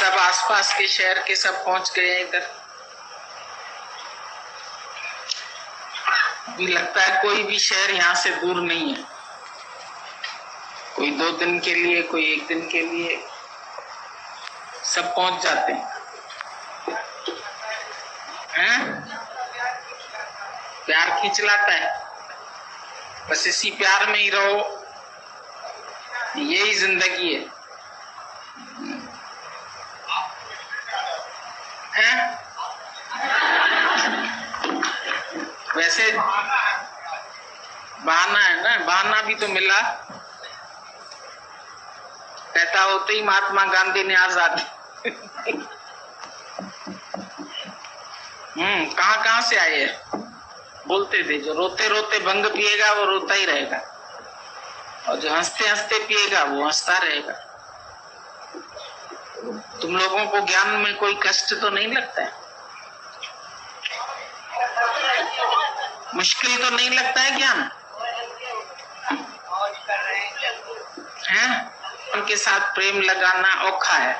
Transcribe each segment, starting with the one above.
सब आसपास के शहर के सब पहुंच गए हैं इधर। भी लगता है कोई भी शहर यहाँ से दूर नहीं है। कोई 2 दिन के लिए, कोई 1 दिन के लिए, सब पहुंच जाते हैं। प्यार खींच लाता है। बस इसी प्यार में ही रहो, यही जिंदगी है। वैसे बहाना है ना, बहाना भी तो मिला। कहता होते ही महात्मा गांधी ने आजादी कहाँ कहाँ से आए हैं। बोलते थे जो रोते रोते भंग पिएगा वो रोता ही रहेगा, और जो हंसते हंसते पिएगा वो हंसता रहेगा। तुम लोगों को ज्ञान में कोई कष्ट तो नहीं लगता है? मुश्किल तो नहीं लगता है ज्ञान? उनके साथ प्रेम लगाना औखा है,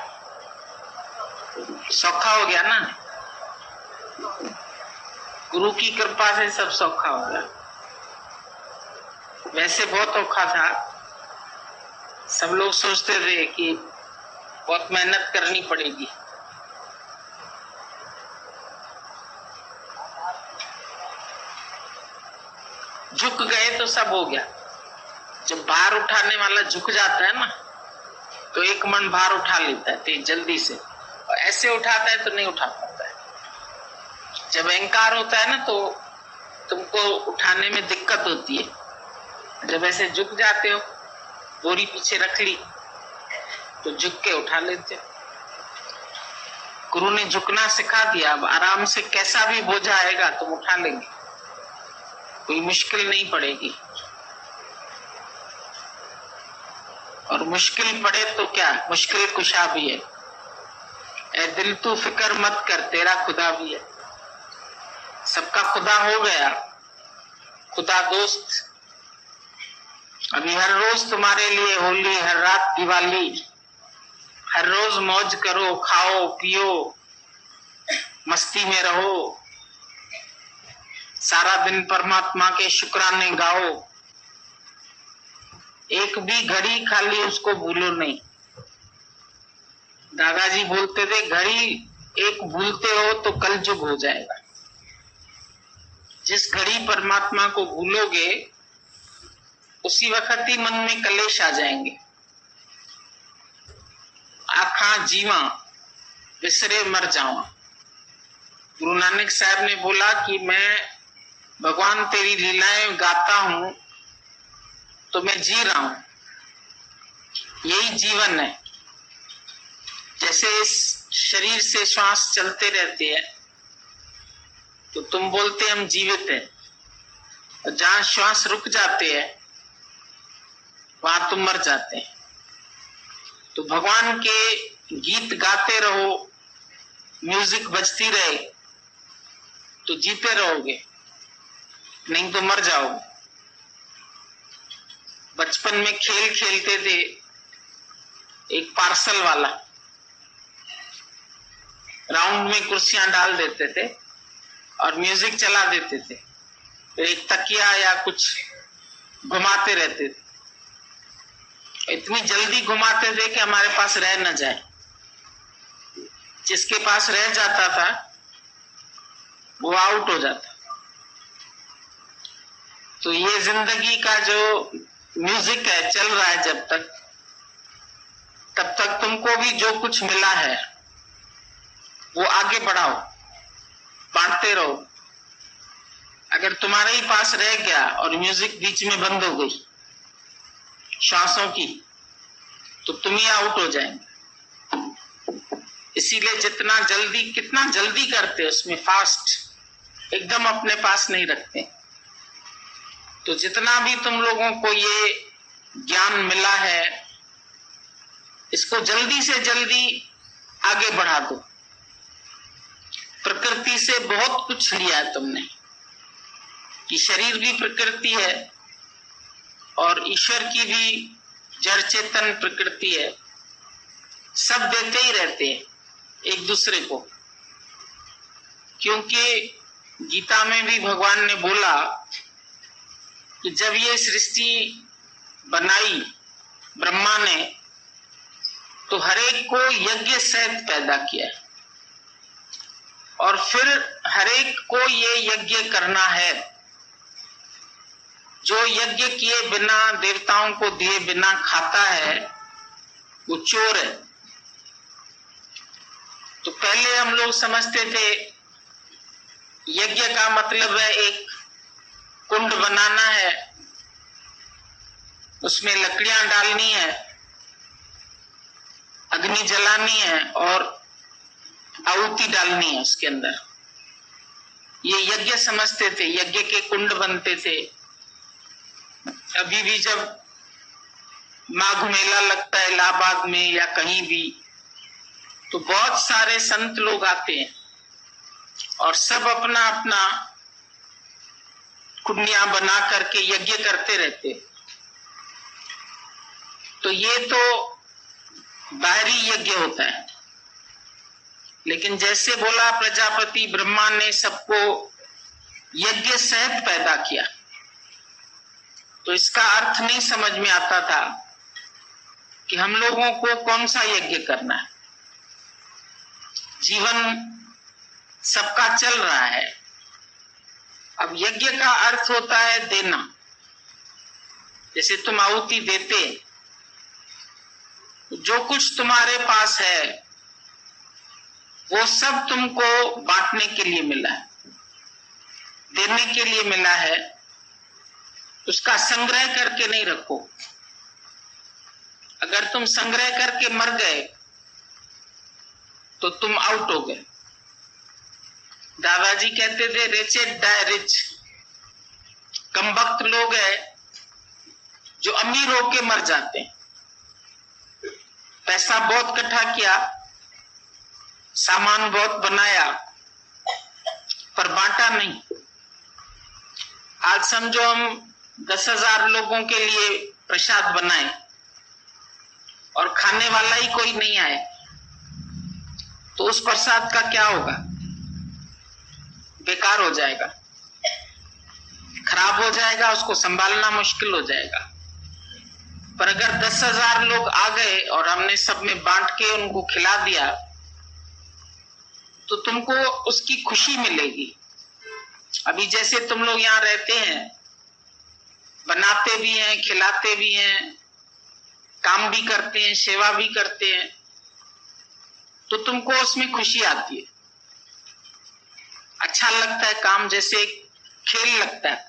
सौखा हो गया ना। गुरु की कृपा से सब सौखा हो गया। वैसे बहुत औखा था। सब लोग सोचते थे कि बहुत मेहनत करनी पड़ेगी। झुक गए तो सब हो गया। जब भार उठाने वाला झुक जाता है ना, तो एक मन भार उठा लेता है जल्दी से, और ऐसे उठाता है तो नहीं उठा पाता है। जब अहंकार होता है ना, तो तुमको उठाने में दिक्कत होती है। जब ऐसे झुक जाते हो, बोरी पीछे रख ली, तो झुक के उठा लेते हो। गुरु ने झुकना सिखा दिया। अब आराम से कैसा भी बोझा आएगा तुम उठा लेंगे, कोई मुश्किल नहीं पड़ेगी। और मुश्किल पड़े तो क्या, मुश्किल कुशा भी है। ए दिल तू फिक्र मत कर, तेरा खुदा भी है। सबका खुदा हो गया, खुदा दोस्त। अभी हर रोज तुम्हारे लिए होली, हर रात दिवाली। हर रोज मौज करो, खाओ पियो, मस्ती में रहो। सारा दिन परमात्मा के शुक्राने गाओ। एक भी घड़ी खाली उसको भूलो नहीं। दादाजी बोलते थे, घड़ी एक भूलते हो तो कल युग हो जाएगा। जिस घड़ी परमात्मा को भूलोगे, उसी वक्त ही मन में कलेश आ जाएंगे। आखा जीवा विसरे मर जावा। गुरु नानक साहब ने बोला कि मैं भगवान तेरी लीलाएं गाता हूं तो मैं जी रहा हूं, यही जीवन है। जैसे इस शरीर से श्वास चलते रहते हैं, तो तुम बोलते हम जीवित हैं, और जहां श्वास रुक जाते हैं वहां तुम मर जाते हैं। तो भगवान के गीत गाते रहो, म्यूजिक बजती रहे, तो जीते रहोगे, नहीं तो मर जाओगे। बचपन में खेल खेलते थे, एक पार्सल वाला राउंड में कुर्सियां डाल देते थे और म्यूजिक चला देते थे, तो एक तकिया या कुछ घुमाते रहते थे। इतनी जल्दी घुमाते थे कि हमारे पास रह न जाए। जिसके पास रह जाता था वो आउट हो जाता। तो ये जिंदगी का जो म्यूजिक है, चल रहा है जब तक, तब तक तुमको भी जो कुछ मिला है वो आगे बढ़ाओ, बांटते रहो। अगर तुम्हारे ही पास रह गया और म्यूजिक बीच में बंद हो गई श्वासों की, तो तुम ही आउट हो जाएंगे। इसीलिए जितना जल्दी, कितना जल्दी करते उसमें फास्ट, एकदम अपने पास नहीं रखते। तो जितना भी तुम लोगों को ये ज्ञान मिला है, इसको जल्दी से जल्दी आगे बढ़ा दो। प्रकृति से बहुत कुछ लिया है तुमने, कि शरीर भी प्रकृति है और ईश्वर की भी जड़ चेतन प्रकृति है। सब देते ही रहते हैं। एक दूसरे को, क्योंकि गीता में भी भगवान ने बोला कि जब ये सृष्टि बनाई ब्रह्मा ने तो हर एक को यज्ञ सहित पैदा किया और फिर हर एक को ये यज्ञ करना है। जो यज्ञ किए बिना, देवताओं को दिए बिना खाता है वो चोर है। तो पहले हम लोग समझते थे यज्ञ का मतलब है एक कुंड बनाना है, उसमें लकड़ियां डालनी है, अग्नि जलानी है और आहुति डालनी है उसके अंदर। ये यज्ञ समझते थे, यज्ञ के कुंड बनते थे। अभी भी जब माघ मेला लगता है इलाहाबाद में या कहीं भी, तो बहुत सारे संत लोग आते हैं और सब अपना अपना कुंडियां बना करके यज्ञ करते रहते। तो ये तो बाहरी यज्ञ होता है, लेकिन जैसे बोला प्रजापति ब्रह्मा ने सबको यज्ञ सहित पैदा किया, तो इसका अर्थ नहीं समझ में आता था कि हम लोगों को कौन सा यज्ञ करना है। जीवन सबका चल रहा है। अब यज्ञ का अर्थ होता है देना। जैसे तुम आहुति देते, जो कुछ तुम्हारे पास है वो सब तुमको बांटने के लिए मिला है, देने के लिए मिला है। उसका संग्रह करके नहीं रखो। अगर तुम संग्रह करके मर गए तो तुम आउट हो गए। दादाजी कहते थे रिचेड डाई रिच। कमबख्त लोग हैं जो अमीर होके मर जाते हैं। पैसा बहुत इकट्ठा किया, सामान बहुत बनाया, पर बांटा नहीं। आज समझो हम 10,000 लोगों के लिए प्रसाद बनाए और खाने वाला ही कोई नहीं आए, तो उस प्रसाद का क्या होगा? बेकार हो जाएगा, खराब हो जाएगा, उसको संभालना मुश्किल हो जाएगा। पर अगर 10,000 लोग आ गए और हमने सब में बांट के उनको खिला दिया, तो तुमको उसकी खुशी मिलेगी। अभी जैसे तुम लोग यहाँ रहते हैं, बनाते भी हैं, खिलाते भी हैं, काम भी करते हैं, सेवा भी करते हैं, तो तुमको उसमें खुशी आती है, अच्छा लगता है। काम जैसे खेल लगता है।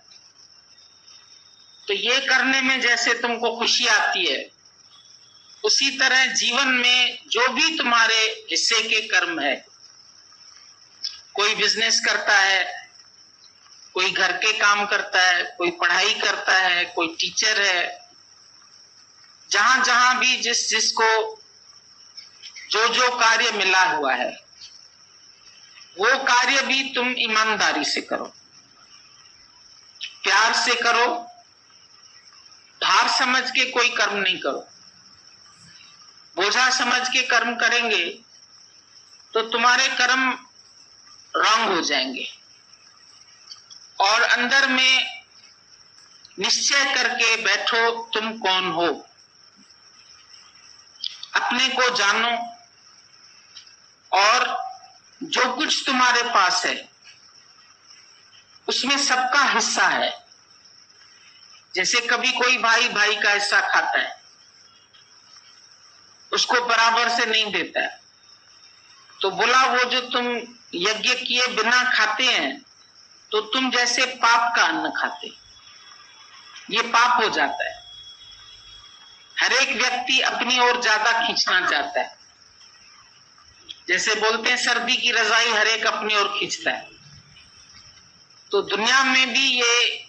तो ये करने में जैसे तुमको खुशी आती है, उसी तरह जीवन में जो भी तुम्हारे हिस्से के कर्म है, कोई बिजनेस करता है, कोई घर के काम करता है, कोई पढ़ाई करता है, कोई टीचर है, जहां जहां भी जिस जिसको जो जो कार्य मिला हुआ है, वो कार्य भी तुम ईमानदारी से करो, प्यार से करो। धार समझ के कोई कर्म नहीं करो। बोझा समझ के कर्म करेंगे तो तुम्हारे कर्म रॉन्ग हो जाएंगे। और अंदर में निश्चय करके बैठो तुम कौन हो, अपने को जानो, और जो कुछ तुम्हारे पास है उसमें सबका हिस्सा है। जैसे कभी कोई भाई भाई का हिस्सा खाता है, उसको बराबर से नहीं देता है, तो बोला वो जो तुम यज्ञ किए बिना खाते हैं, तो तुम जैसे पाप का अन्न खाते, ये पाप हो जाता है। हर एक व्यक्ति अपनी ओर ज्यादा खींचना चाहता है। जैसे बोलते हैं सर्दी की रजाई हर एक अपनी ओर खींचता है। तो दुनिया में भी ये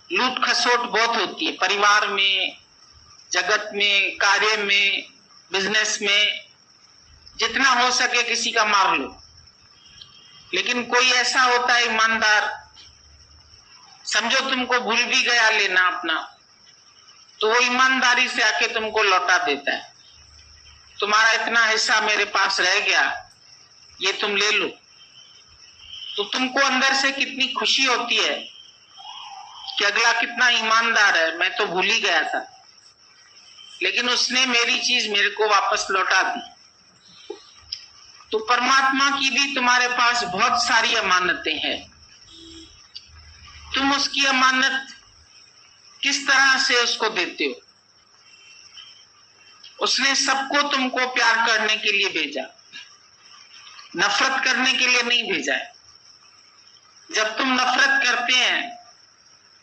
लूट खसोट बहुत होती है, परिवार में, जगत में, कार्य में, बिजनेस में। जितना हो सके किसी का मार लो, लेकिन कोई ऐसा होता है ईमानदार, समझो तुमको भूल भी गया लेना अपना, तो वो ईमानदारी से आके तुमको लौटा देता है। तुम्हारा इतना हिस्सा मेरे पास रह गया, ये तुम ले लो, तो तुमको अंदर से कितनी खुशी होती है कि अगला कितना ईमानदार है, मैं तो भूल ही गया था, लेकिन उसने मेरी चीज मेरे को वापस लौटा दी। तो परमात्मा की भी तुम्हारे पास बहुत सारी अमानतें हैं। तुम उसकी अमानत किस तरह से उसको देते हो? उसने सबको तुमको प्यार करने के लिए भेजा, नफरत करने के लिए नहीं भेजा है। जब तुम नफरत करते हैं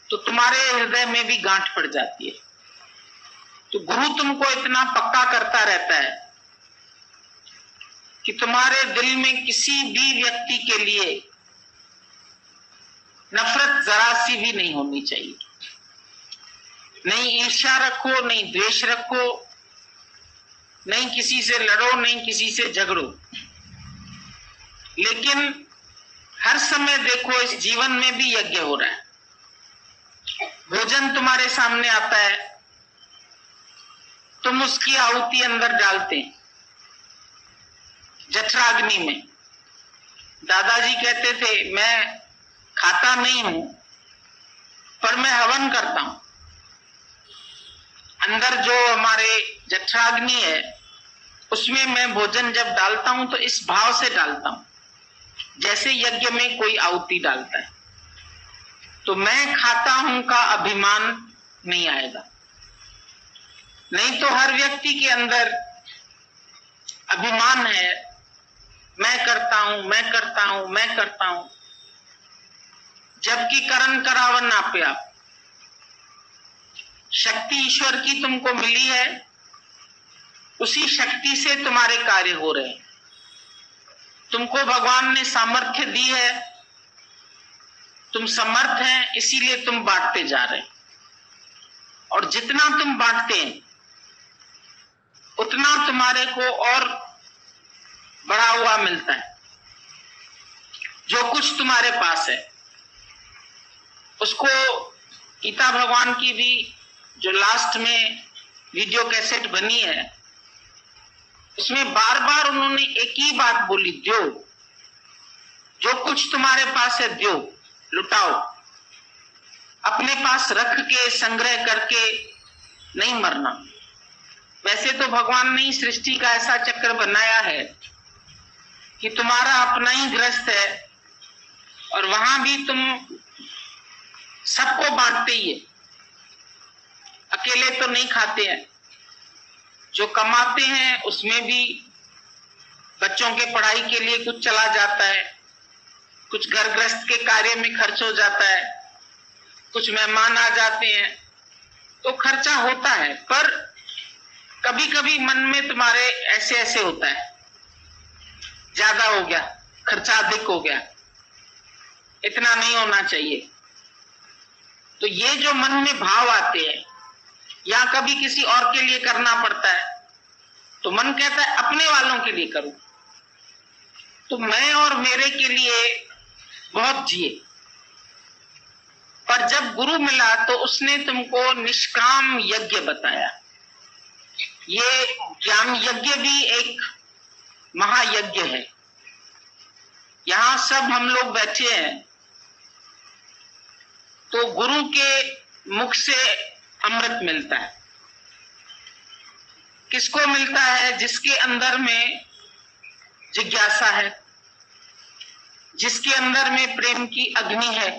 तो तुम्हारे हृदय में भी गांठ पड़ जाती है। तो गुरु तुमको इतना पक्का करता रहता है कि तुम्हारे दिल में किसी भी व्यक्ति के लिए नफरत जरा सी भी नहीं होनी चाहिए। नहीं ईर्ष्या रखो, नहीं द्वेष रखो, नहीं किसी से लड़ो, नहीं किसी से झगड़ो। लेकिन हर समय देखो इस जीवन में भी यज्ञ हो रहा है। भोजन तुम्हारे सामने आता है, तुम उसकी आहुति अंदर डालते हैं जठराग्नि में। दादाजी कहते थे मैं खाता नहीं हूं पर मैं हवन करता हूं। अंदर जो हमारे जठराग्नि है उसमें मैं भोजन जब डालता हूं तो इस भाव से डालता हूं जैसे यज्ञ में कोई आहुति डालता है। तो मैं खाता हूं का अभिमान नहीं आएगा। नहीं तो हर व्यक्ति के अंदर अभिमान है, मैं करता हूं, मैं करता हूं, मैं करता हूं, जबकि करण करावन नापे आप। शक्ति ईश्वर की तुमको मिली है, उसी शक्ति से तुम्हारे कार्य हो रहे हैं। तुमको भगवान ने सामर्थ्य दी है, तुम समर्थ हैं, इसीलिए तुम बांटते जा रहे हैं। और जितना तुम बांटते हैं उतना तुम्हारे को और बढ़ा हुआ मिलता है। जो कुछ तुम्हारे पास है उसको गीता भगवान की भी जो लास्ट में वीडियो कैसेट बनी है उसमें बार बार उन्होंने एक ही बात बोली, दो। जो कुछ तुम्हारे पास है दो, लुटाओ। अपने पास रख के संग्रह करके नहीं मरना। वैसे तो भगवान ने सृष्टि का ऐसा चक्र बनाया है कि तुम्हारा अपना ही गृहस्थ है और वहां भी तुम सबको बांटते ही है, अकेले तो नहीं खाते हैं। जो कमाते हैं उसमें भी बच्चों के पढ़ाई के लिए कुछ चला जाता है, कुछ घर गृहस्थ के कार्य में खर्च हो जाता है, कुछ मेहमान आ जाते हैं तो खर्चा होता है। पर कभी कभी मन में तुम्हारे ऐसे ऐसे होता है, ज्यादा हो गया, खर्चा अधिक हो गया, इतना नहीं होना चाहिए। तो ये जो मन में भाव आते हैं या कभी किसी और के लिए करना पड़ता है तो मन कहता है अपने वालों के लिए करूं, तो मैं और मेरे के लिए बहुत जिए। पर जब गुरु मिला तो उसने तुमको निष्काम यज्ञ बताया। ये ज्ञान यज्ञ भी एक महायज्ञ है। यहां सब हम लोग बैठे हैं तो गुरु के मुख से अमृत मिलता है। किसको मिलता है? जिसके अंदर में जिज्ञासा है, जिसके अंदर में प्रेम की अग्नि है।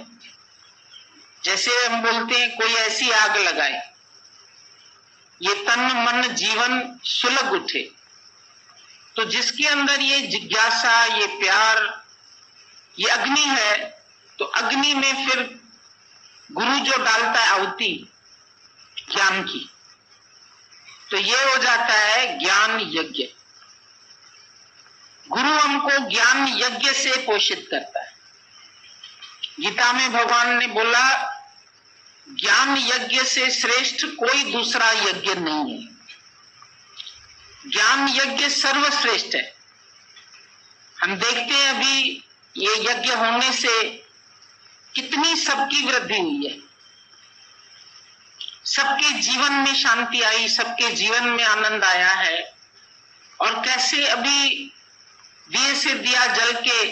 जैसे हम बोलते हैं कोई ऐसी आग लगाए ये तन मन जीवन सुलग उठे। तो जिसके अंदर ये जिज्ञासा, ये प्यार, ये अग्नि है, तो अग्नि में फिर गुरु जो डालता है आहुति ज्ञान की, तो ये हो जाता है ज्ञान यज्ञ। गुरु हमको ज्ञान यज्ञ से पोषित करता है। गीता में भगवान ने बोला ज्ञान यज्ञ से श्रेष्ठ कोई दूसरा यज्ञ नहीं है। ज्ञान यज्ञ सर्वश्रेष्ठ है। हम देखते हैं अभी ये यज्ञ होने से कितनी सबकी वृद्धि हुई है, सबके जीवन में शांति आई, सबके जीवन में आनंद आया है। और कैसे अभी दिए से दिया जल के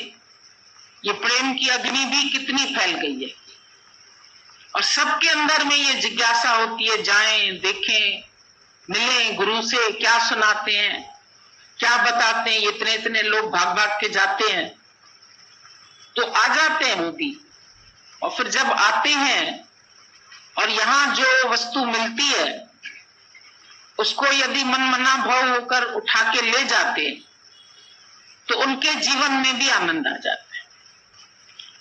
ये प्रेम की अग्नि भी कितनी फैल गई है, और सबके अंदर में ये जिज्ञासा होती है, जाएं देखें, मिलें गुरु से, क्या सुनाते हैं, क्या बताते हैं। इतने इतने लोग भाग भाग के जाते हैं, तो आ जाते हैं वो भी, और फिर जब आते हैं और यहाँ जो वस्तु मिलती है उसको यदि मन मना भाव होकर उठा के ले जाते तो उनके जीवन में भी आनंद आ जाता है।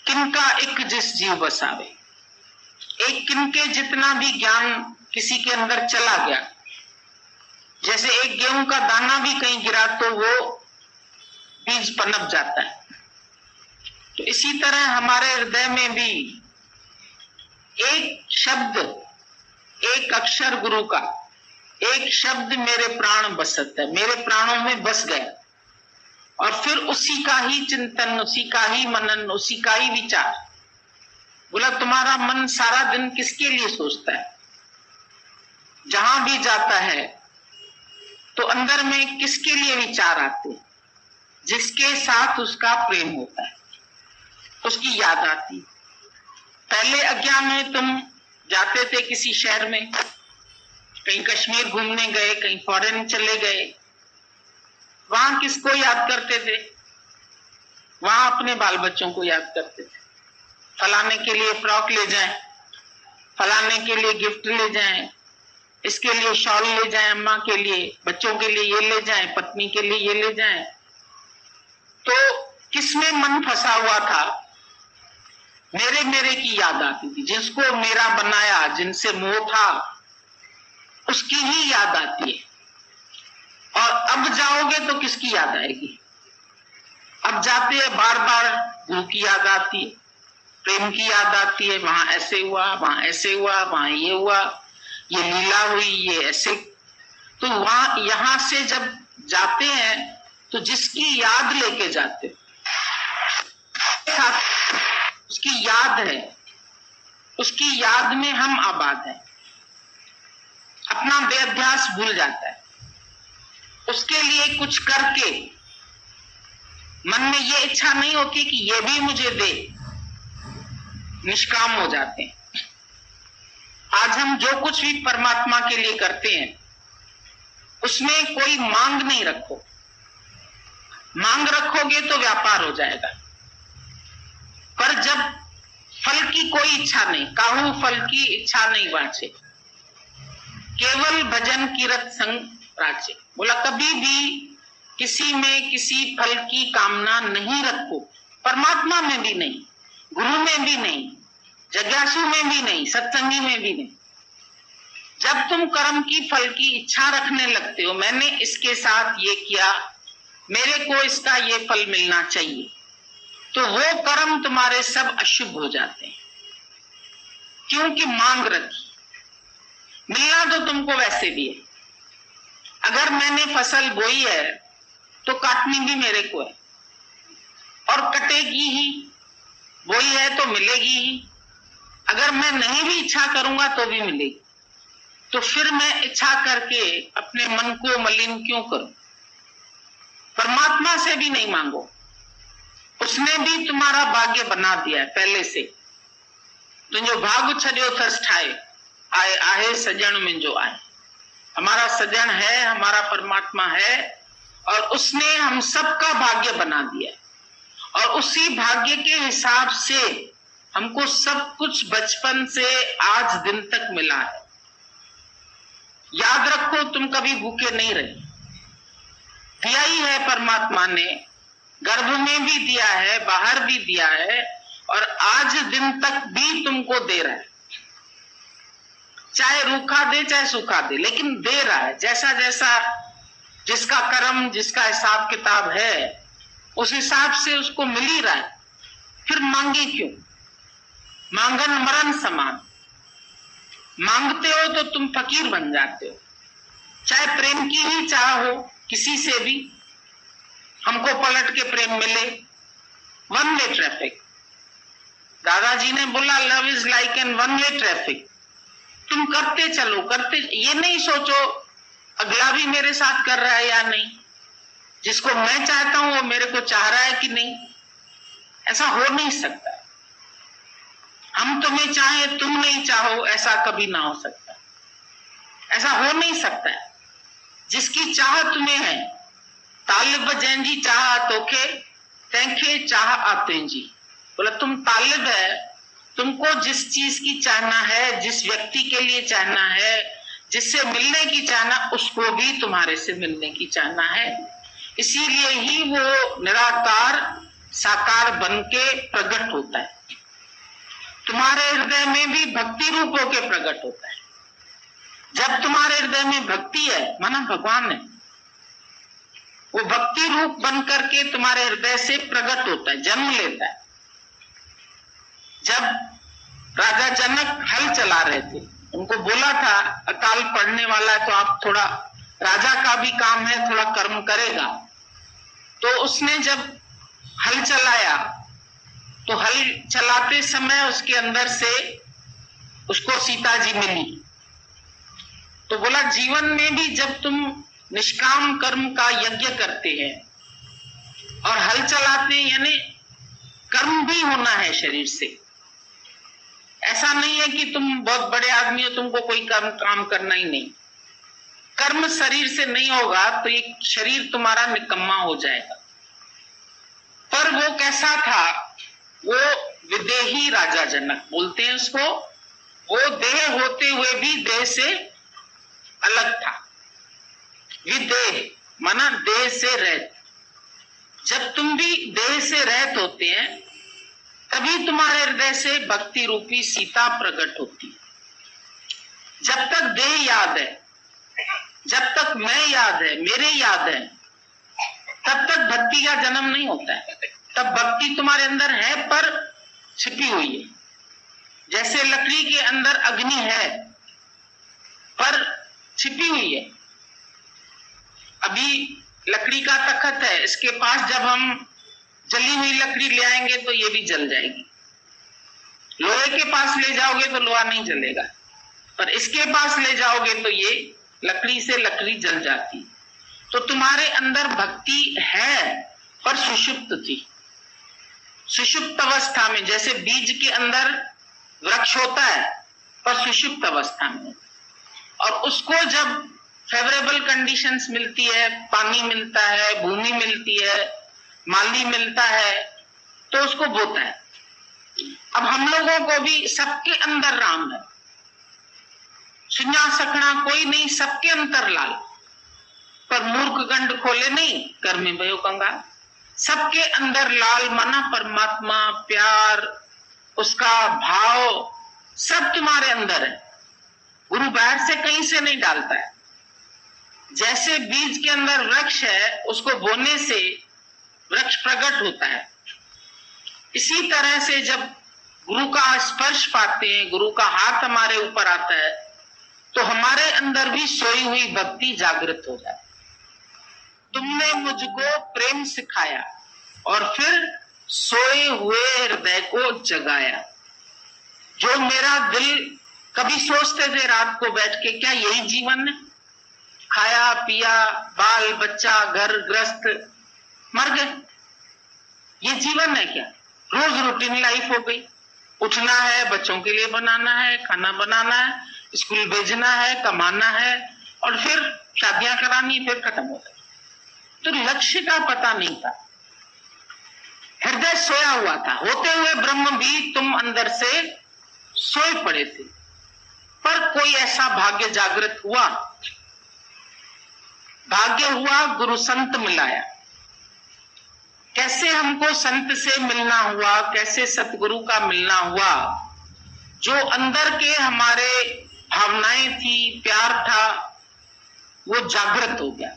किनका एक जिस जीव बसावे, एक किनके जितना भी ज्ञान किसी के अंदर चला गया, जैसे एक गेहूं का दाना भी कहीं गिरा तो वो बीज पनप जाता है, तो इसी तरह हमारे हृदय में भी एक शब्द, एक अक्षर गुरु का, एक शब्द मेरे प्राण बसत है, मेरे प्राणों में बस गया, और फिर उसी का ही चिंतन, उसी का ही मनन, उसी का ही विचार। बोला तुम्हारा मन सारा दिन किसके लिए सोचता है, जहां भी जाता है तो अंदर में किसके लिए विचार आते हैं, जिसके साथ उसका प्रेम होता है उसकी याद आती। पहले अज्ञान में तुम जाते थे किसी शहर में, कहीं कश्मीर घूमने गए, कहीं फॉरेन चले गए, वहां किसको याद करते थे, वहां अपने बाल बच्चों को याद करते थे। फलाने के लिए फ्रॉक ले जाएं, फलाने के लिए गिफ्ट ले जाएं, इसके लिए शॉल ले जाएं, अम्मा के लिए, बच्चों के लिए ये ले जाएं, पत्नी के लिए ये ले जाएं। तो किसमें मन फंसा हुआ था, मेरे मेरे की याद आती थी, जिसको मेरा बनाया, जिनसे मोह था उसकी ही याद आती है। और अब जाओगे तो किसकी याद आएगी, अब जाते हैं बार बार गुरु की याद आती है, प्रेम की याद आती है, वहां ऐसे हुआ, वहां ऐसे हुआ, वहां ये हुआ, ये लीला हुई, ये ऐसे। तो वहां यहां से जब जाते हैं तो जिसकी याद लेके जाते हो, उसकी याद है, उसकी याद में हम आबाद हैं, अपना बेअभ्यास भूल जाता है, उसके लिए कुछ करके मन में ये इच्छा नहीं होती कि ये भी मुझे दे, निष्काम हो जाते हैं। आज हम जो कुछ भी परमात्मा के लिए करते हैं उसमें कोई मांग नहीं रखो, मांग रखोगे तो व्यापार हो जाएगा। पर जब फल की कोई इच्छा नहीं, काहू फल की इच्छा नहीं बाँचे, केवल भजन कीरत संग राचे। बोला कभी भी किसी में किसी फल की कामना नहीं रखो, परमात्मा में भी नहीं, गुरु में भी नहीं, जिज्ञासु में भी नहीं, सत्संगी में भी नहीं। जब तुम कर्म की फल की इच्छा रखने लगते हो, मैंने इसके साथ ये किया, मेरे को इसका ये फल मिलना चाहिए, तो वो कर्म तुम्हारे सब अशुभ हो जाते हैं, क्योंकि मांग रखी। मिलना तो तुमको वैसे भी है, अगर मैंने फसल बोई है तो काटनी भी मेरे को है, और कटेगी ही, बोई है तो मिलेगी ही। अगर मैं नहीं भी इच्छा करूंगा तो भी मिलेगी, तो फिर मैं इच्छा करके अपने मन को मलिन क्यों करूं। परमात्मा से भी नहीं मांगो, उसने भी तुम्हारा भाग्य बना दिया है पहले से। तुझो भाग छड़ियो थस ठाए, आए आहे सजन में जो आए। हमारा सजन है, हमारा परमात्मा है, और उसने हम सबका भाग्य बना दिया, और उसी भाग्य के हिसाब से हमको सब कुछ बचपन से आज दिन तक मिला है। याद रखो, तुम कभी भूखे नहीं रहे, दिया ही है परमात्मा ने, गर्भ में भी दिया है, बाहर भी दिया है, और आज दिन तक भी तुमको दे रहा है। चाहे रूखा दे चाहे सूखा दे, लेकिन दे रहा है। जैसा जैसा जिसका कर्म, जिसका हिसाब किताब है, उस हिसाब से उसको मिल ही रहा है। फिर मांगे क्यों, मांगन मरण समान। मांगते हो तो तुम फकीर बन जाते हो। चाहे प्रेम की ही चाह हो किसी से भी, हमको पलट के प्रेम मिले, वन वे ट्रैफिक। दादाजी ने बोला love is like an one way traffic. तुम करते चलो, करते, ये नहीं सोचो अगला भी मेरे साथ कर रहा है या नहीं, जिसको मैं चाहता हूं वो मेरे को चाह रहा है कि नहीं, ऐसा हो नहीं सकता। हम तुम्हें चाहें तुम नहीं चाहो, ऐसा कभी ना हो सकता, ऐसा हो नहीं सकता है। जिसकी चाह तुम्हें है, तालिब जैंजी चाह तोखे तैंखे चाह आते जी। बोला तुम तालिब है, तुमको जिस चीज की चाहना है, जिस व्यक्ति के लिए चाहना है, जिससे मिलने की चाहना, उसको भी तुम्हारे से मिलने की चाहना है। इसीलिए ही वो निराकार साकार बन के प्रकट होता है। तुम्हारे हृदय में भी भक्ति रूप होके प्रकट होता है। जब तुम्हारे हृदय में भक्ति है, माना भगवान है, वो भक्ति रूप बन करके तुम्हारे हृदय से प्रकट होता है, जन्म लेता है। जब राजा जनक हल चला रहे थे, उनको बोला था अकाल पड़ने वाला है, तो आप थोड़ा, राजा का भी काम है, थोड़ा कर्म करेगा। तो उसने जब हल चलाया, तो हल चलाते समय उसके अंदर से उसको सीता जी मिली। तो बोला जीवन में भी जब तुम निष्काम कर्म का यज्ञ करते हैं और हल चलाते हैं, यानी कर्म भी होना है शरीर से। ऐसा नहीं है कि तुम बहुत बड़े आदमी हो, तुमको कोई काम करना ही नहीं। कर्म शरीर से नहीं होगा तो ये शरीर तुम्हारा निकम्मा हो जाएगा। पर वो कैसा था, वो विदेही राजा जनक बोलते हैं उसको। वो देह होते हुए भी देह से अलग था। विदेह माना देह से रहित। जब तुम भी देह से रहित होते हैं, तभी तुम्हारे हृदय से भक्ति रूपी सीता प्रकट होती है। जब तक देह याद है, जब तक मैं याद है, मेरे याद है, तब तक भक्ति का जन्म नहीं होता है। तब भक्ति तुम्हारे अंदर है पर छिपी हुई है। जैसे लकड़ी के अंदर अग्नि है पर छिपी हुई है। अभी लकड़ी का तखत है, इसके पास जब हम जली हुई लकड़ी ले आएंगे तो ये भी जल जाएगी। लोहे के पास ले जाओगे तो लोहा नहीं जलेगा, पर इसके पास ले जाओगे तो ये लकड़ी से लकड़ी जल जाती। तो तुम्हारे अंदर भक्ति है पर सुषुप्त थी। सुषुप्त अवस्था में, जैसे बीज के अंदर वृक्ष होता है पर सुषुप्त अवस्था में, और उसको जब फेवरेबल कंडीशंस मिलती है, पानी मिलता है, भूमि मिलती है, माली मिलता है, तो उसको बोता है। अब हम लोगों को भी सबके अंदर राम है, सुना सकना कोई नहीं, सबके अंतर लाल, पर मूर्ख गंड खोले नहीं, कर में भयो कंगाल। सबके अंदर लाल माना परमात्मा, प्यार, उसका भाव सब तुम्हारे अंदर है। गुरु बाहर से कहीं से नहीं डालता है। जैसे बीज के अंदर वृक्ष है, उसको बोने से वृक्ष प्रकट होता है। इसी तरह से जब गुरु का स्पर्श पाते हैं, गुरु का हाथ हमारे ऊपर आता है, तो हमारे अंदर भी सोई हुई भक्ति जागृत हो जाती। तुमने मुझको प्रेम सिखाया और फिर सोए हुए हृदय को जगाया। जो मेरा दिल कभी सोचते थे रात को बैठ के, क्या यही जीवन है? खाया पिया, बाल बच्चा, घर गृहस्थ, मर गए, ये जीवन है क्या? रोज रूटीन लाइफ हो गई। उठना है, बच्चों के लिए बनाना है, खाना बनाना है, स्कूल भेजना है, कमाना है, और फिर शादियां करानी, फिर खत्म हो गई। तो लक्ष्य का पता नहीं था, हृदय सोया हुआ था। होते हुए ब्रह्म भी तुम अंदर से सोए पड़े थे, पर कोई ऐसा भाग्य जागृत हुआ, भाग्य हुआ, गुरु संत मिलाया। कैसे हमको संत से मिलना हुआ, कैसे सतगुरु का मिलना हुआ? जो अंदर के हमारे भावनाएं थी, प्यार था, वो जागृत हो गया,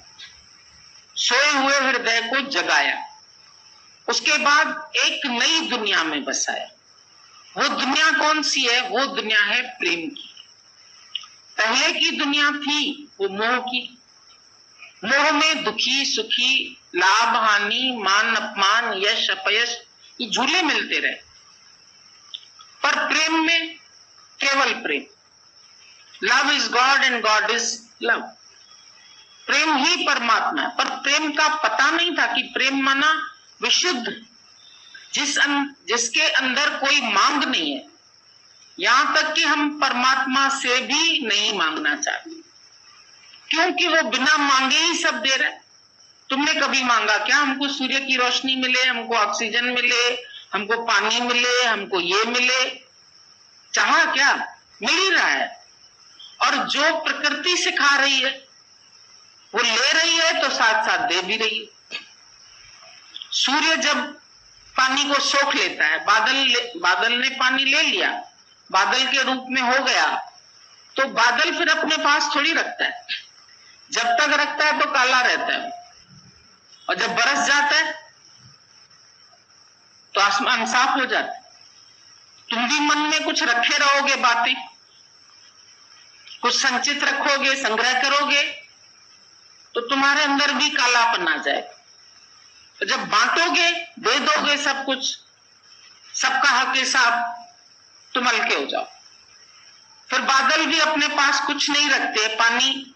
सोए हुए हृदय को जगाया। उसके बाद एक नई दुनिया में बसाया। वो दुनिया कौन सी है? वो दुनिया है प्रेम की। पहले की दुनिया थी वो मोह की। मोह में दुखी सुखी, लाभ हानि, मान अपमान, यश अपयश, ये झूले मिलते रहे। पर प्रेम में केवल प्रेम। Love is God and God is love. प्रेम ही परमात्मा है। पर प्रेम का पता नहीं था कि प्रेम माना विशुद्ध, जिसके अंदर कोई मांग नहीं है। यहां तक कि हम परमात्मा से भी नहीं मांगना चाहते, क्योंकि वो बिना मांगे ही सब दे रहा है। तुमने कभी मांगा क्या हमको सूर्य की रोशनी मिले, हमको ऑक्सीजन मिले, हमको पानी मिले, हमको ये मिले? चाहा क्या? मिल ही रहा है। और जो प्रकृति सिखा रही है वो ले रही है तो साथ साथ दे भी रही है। सूर्य जब पानी को सोख लेता है, बादल ने पानी ले लिया, बादल के रूप में हो गया, तो बादल फिर अपने पास थोड़ी रखता है। जब तक रखता है तो काला रहता है, और जब बरस जाता है तो आसमान साफ हो जाता है। तुम भी मन में कुछ रखे रहोगे, बातें कुछ संचित रखोगे, संग्रह करोगे, तो तुम्हारे अंदर भी कालापन आ जाएगा। तो जब बांटोगे, दे दोगे सब कुछ, सबका हक हिसाब, तुम हल्के हो जाओ। फिर बादल भी अपने पास कुछ नहीं रखते, पानी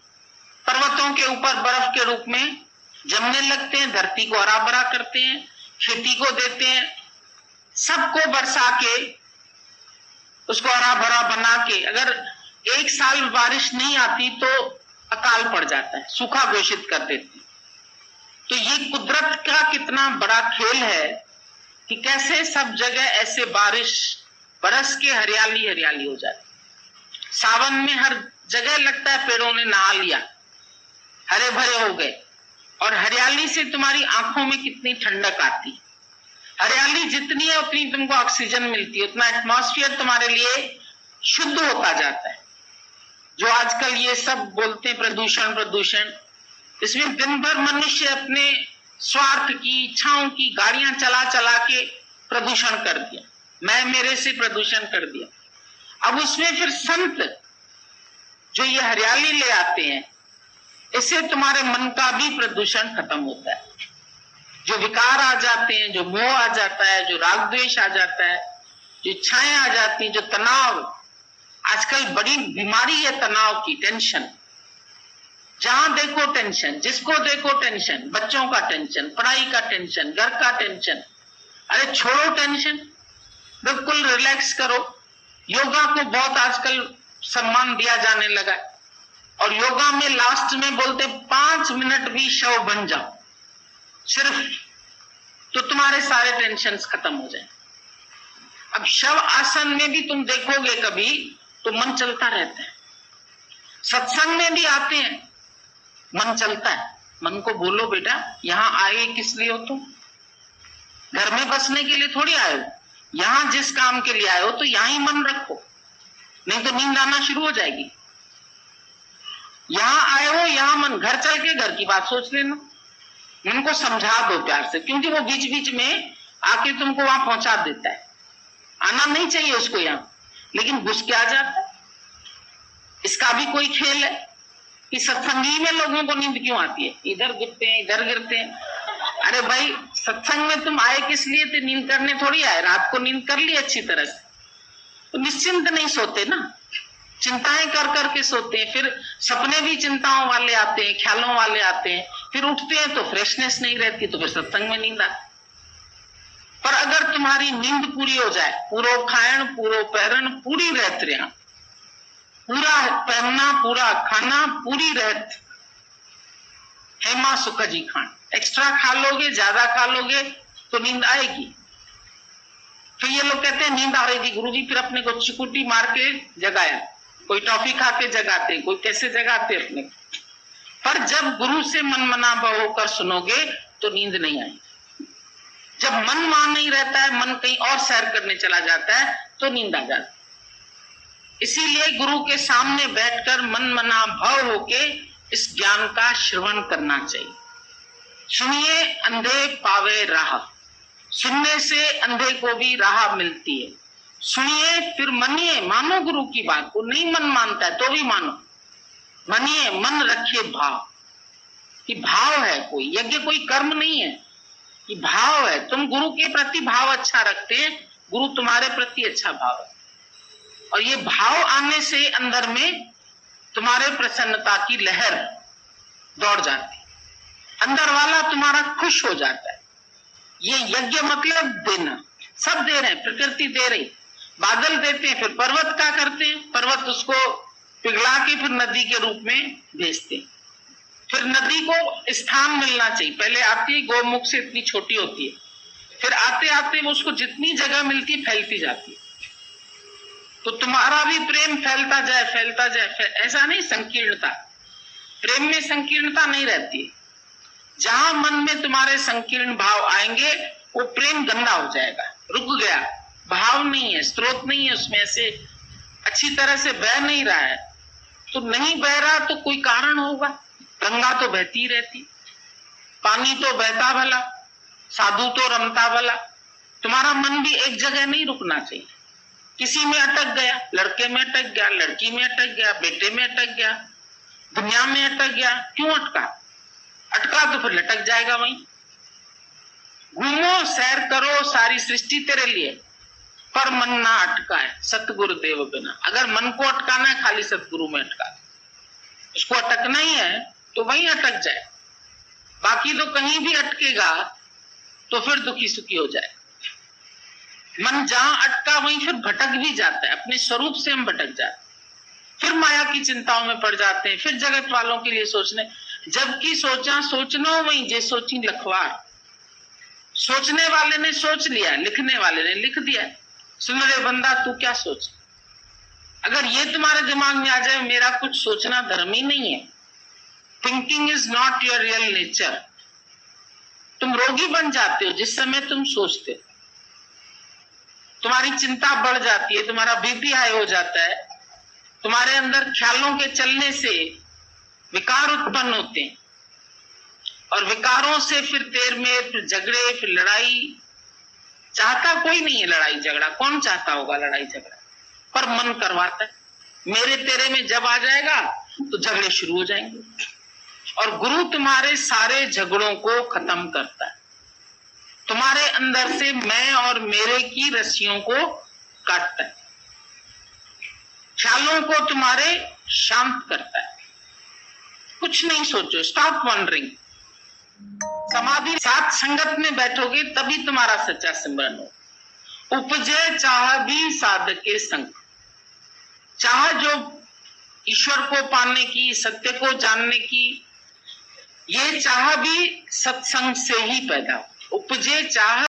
पर्वतों के ऊपर बर्फ के रूप में जमने लगते हैं, धरती को हरा भरा करते हैं, खेती को देते हैं, सबको बरसा के उसको हरा भरा बना के। अगर एक साल बारिश नहीं आती तो अकाल पड़ जाता है, सूखा घोषित कर देती। तो ये कुदरत का कितना बड़ा खेल है कि कैसे सब जगह ऐसे बारिश बरस के हरियाली हरियाली हो जाती। सावन में हर जगह लगता है पेड़ों ने नहा लिया, हरे भरे हो गए। और हरियाली से तुम्हारी आंखों में कितनी ठंडक आती। हरियाली जितनी है उतनी तुमको ऑक्सीजन मिलती है, उतना एटमॉस्फेयर तुम्हारे लिए शुद्ध होता जाता है। जो आजकल ये सब बोलते हैं प्रदूषण प्रदूषण, इसमें दिन भर मनुष्य अपने स्वार्थ की, इच्छाओं की गाड़ियां चला चला के प्रदूषण कर दिया, मैं मेरे से प्रदूषण कर दिया। अब उसमें फिर संत जो ये हरियाली ले आते हैं, इससे तुम्हारे मन का भी प्रदूषण खत्म होता है। जो विकार आ जाते हैं, जो मोह आ जाता है, जो राग द्वेष आ जाता है, जो इच्छाएं आ जाती हैं, जो तनाव, आजकल बड़ी बीमारी है तनाव की, टेंशन। जहां देखो टेंशन, जिसको देखो टेंशन, बच्चों का टेंशन, पढ़ाई का टेंशन, घर का टेंशन। अरे छोड़ो टेंशन, बिल्कुल रिलैक्स करो। योगा को बहुत आजकल सम्मान दिया जाने लगा है, और योगा में लास्ट में बोलते 5 मिनट भी शव बन जाओ सिर्फ, तो तुम्हारे सारे टेंशन खत्म हो जाए। अब शव आसन में भी तुम देखोगे कभी तो मन चलता रहता है। सत्संग में भी आते हैं, मन चलता है। मन को बोलो बेटा यहां आए किस लिए हो तुम? घर में बसने के लिए थोड़ी आए हो। यहां जिस काम के लिए आए हो तो यहां ही मन रखो, नहीं तो नींद आना शुरू हो जाएगी। यहां आए हो, यहां मन, घर चल के घर की बात सोच लेना। मन को समझा दो प्यार से, क्योंकि वो बीच बीच में आके तुमको वहां पहुंचा देता है। आना नहीं चाहिए उसको यहां, लेकिन घुस के आ जाता है। इसका भी कोई खेल है कि सत्संगी में लोगों को नींद क्यों आती है, इधर गिरते हैं इधर गिरते हैं। अरे भाई सत्संग में तुम आए किस लिए थे? नींद करने थोड़ी आए। रात को नींद कर ली अच्छी तरह से तो निश्चिंत नहीं सोते ना, चिंताएं कर करके सोते हैं। फिर सपने भी चिंताओं वाले आते हैं, ख्यालों वाले आते हैं। फिर उठते हैं तो फ्रेशनेस नहीं रहती, तो फिर सत्संग में नींद आती। पर अगर तुम्हारी नींद पूरी हो जाए, पूरो खाएं पूरो पैरण पूरी रहत रहा, पूरा पहनना पूरा खाना पूरी रहत, हेमा सुख जी खान। एक्स्ट्रा खा लोगे, ज्यादा खा लोगे तो नींद आएगी। फिर ये लोग कहते हैं नींद आ रही थी गुरुजी, फिर अपने को चिकुटी मार के जगाया। कोई टॉफी खा के जगाते, कोई कैसे जगाते अपने। पर जब गुरु से मन मना होकर सुनोगे तो नींद नहीं आई। जब मन वहां नहीं रहता है, मन कहीं और सैर करने चला जाता है तो नींद आ जाती। इसीलिए गुरु के सामने बैठकर मन मना भाव होके इस ज्ञान का श्रवण करना चाहिए। सुनिए अंधे पावे राह, सुनने से अंधे को भी राह मिलती है। सुनिए फिर मानिए, मानो गुरु की बात को। नहीं मन मानता है तो भी मानो, मानिए, मन रखिए भाव कि भाव है। कोई यज्ञ कोई कर्म नहीं है, कि भाव है। तुम गुरु के प्रति भाव अच्छा रखते हैं, गुरु तुम्हारे प्रति अच्छा भाव है। और ये भाव आने से अंदर में तुम्हारे प्रसन्नता की लहर दौड़ जाती, अंदर वाला तुम्हारा खुश हो जाता है। ये यज्ञ मतलब देना, सब दे रहे हैं, प्रकृति दे रही, बादल देते हैं, फिर पर्वत क्या करते हैं, पर्वत उसको पिघला के फिर नदी के रूप में भेजते हैं। फिर नदी को स्थान मिलना चाहिए, पहले आती है गौमुख से इतनी छोटी होती है, फिर आते आते वो उसको जितनी जगह मिलती है फैलती जाती है। तो तुम्हारा भी प्रेम फैलता जाए फैलता जाए, ऐसा नहीं संकीर्णता, प्रेम में संकीर्णता नहीं रहती है। जहां मन में तुम्हारे संकीर्ण भाव आएंगे वो प्रेम गंदा हो जाएगा, रुक गया, भाव नहीं है, स्रोत नहीं है उसमें, ऐसे अच्छी तरह से बह नहीं रहा है। तो नहीं बह रहा तो कोई कारण होगा, गंगा तो बहती रहती, पानी तो बहता भला, साधु तो रमता भला। तुम्हारा मन भी एक जगह नहीं रुकना चाहिए, किसी में अटक गया, लड़के में अटक गया, लड़की में अटक गया, बेटे में अटक गया, दुनिया में अटक गया। क्यों अटका? अटका तो फिर लटक जाएगा वहीं। घूमो, सैर करो, सारी सृष्टि तेरे लिए, पर मन ना अटका है सतगुरु देव बिना। अगर मन को अटकाना है खाली सतगुरु में अटका, उसको अटकना ही है तो वहीं अटक जाए, बाकी तो कहीं भी अटकेगा तो फिर दुखी सुखी हो जाए। मन जहां अटका वहीं फिर भटक भी जाता है, अपने स्वरूप से हम भटक जाते, फिर माया की चिंताओं में पड़ जाते हैं, फिर जगत वालों के लिए सोचने, जबकि सोचा सोचना वहीं जे सोची लखवार। सोचने वाले ने सोच लिया, लिखने वाले ने लिख दिया। सुन रे बंदा तू क्या सोच, अगर ये तुम्हारे दिमाग में आ जाए मेरा कुछ सोचना धर्म ही नहीं है, thinking is not your real nature, तुम रोगी बन जाते हो जिस समय तुम सोचते हो। तुम्हारी चिंता बढ़ जाती है, तुम्हारा बीपी हाई हो जाता है, तुम्हारे अंदर ख्यालों के चलने से विकार उत्पन्न होते हैं, और विकारों से फिर तेर में फिर झगड़े, फिर लड़ाई। चाहता कोई नहीं है लड़ाई झगड़ा, कौन चाहता होगा लड़ाई झगड़ा, पर मन करवाता है। मेरे तेरे में जब आ जाएगा तो झगड़े शुरू हो जाएंगे, और गुरु तुम्हारे सारे झगड़ों को खत्म करता है, तुम्हारे अंदर से मैं और मेरे की रस्सियों को काटता है, ख्यालों को तुम्हारे शांत करता है। कुछ नहीं सोचो, स्टॉप वंडरिंग। समाधि साथ संगत में बैठोगे तभी तुम्हारा सच्चा सिमरन हो। उपजे चाह भी साधके संग, चाह जो ईश्वर को पाने की, सत्य को जानने की, ये चाह भी सत्संग से ही पैदा हो। उपजे चाह